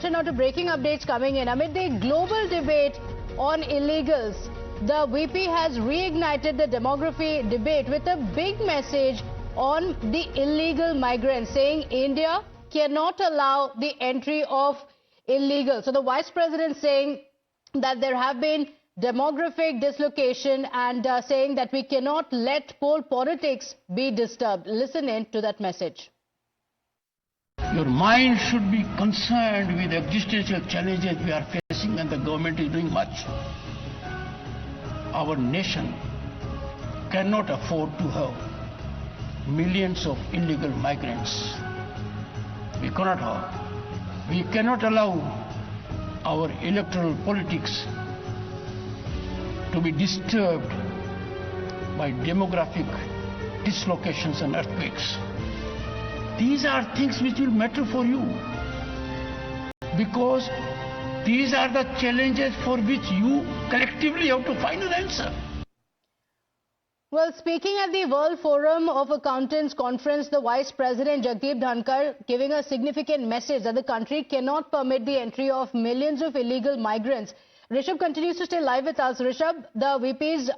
Now to breaking updates coming in. Amid the global debate on illegals, the VP has reignited the demography debate with a big message on the illegal migrants, saying India cannot allow the entry of illegals. So the Vice President saying that there have been demographic dislocation and saying that we cannot let poll politics be disturbed. Listen in to that message. Your mind should be concerned with the existential challenges we are facing, and the government is doing much. Our nation cannot afford to have millions of illegal migrants. We cannot allow our electoral politics to be disturbed by demographic dislocations and earthquakes. These are things which will matter for you, because these are the challenges for which you collectively have to find an answer. Well, speaking at the World Forum of Accountants Conference, the Vice President Jagdeep Dhankar giving a significant message that the country cannot permit the entry of millions of illegal migrants. Rishabh continues to stay live with us. Rishabh, the VP's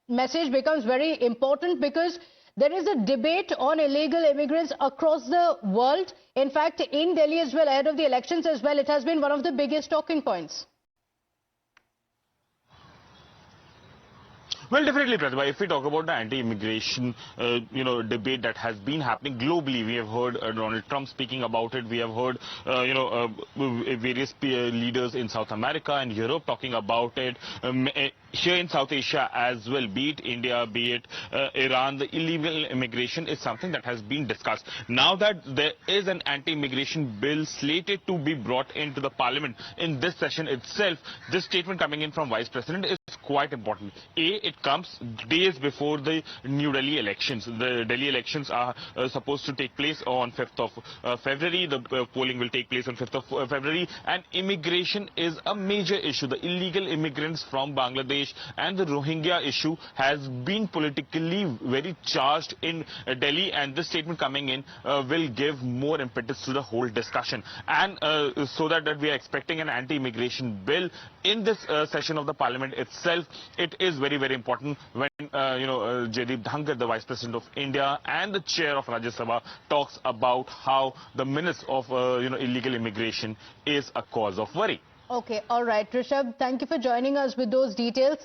message becomes very important because there is a debate on illegal immigrants across the world. In fact, in Delhi as well, ahead of the elections as well, it has been one of the biggest talking points. Well, definitely, Pratibha. If we talk about the anti-immigration, debate that has been happening globally, we have heard Donald Trump speaking about it. We have heard, various leaders in South America and Europe talking about it. Here in South Asia as well, be it India, be it Iran, the illegal immigration is something that has been discussed. Now that there is an anti-immigration bill slated to be brought into the parliament in this session itself, this statement coming in from Vice President is quite important. It comes days before the New Delhi elections. The Delhi elections are supposed to take place on 5th of February. The polling will take place on 5th of February. And immigration is a major issue. The illegal immigrants from Bangladesh and the Rohingya issue has been politically very charged in Delhi. And this statement coming in will give more impetus to the whole discussion. And so that we are expecting an anti-immigration bill in this session of the parliament itself. It is very, very important when Jagdeep Dhankar, the Vice President of India and the Chair of Rajya Sabha, talks about how the menace of illegal immigration is a cause of worry. Okay, all right, Rishabh, thank you for joining us with those details.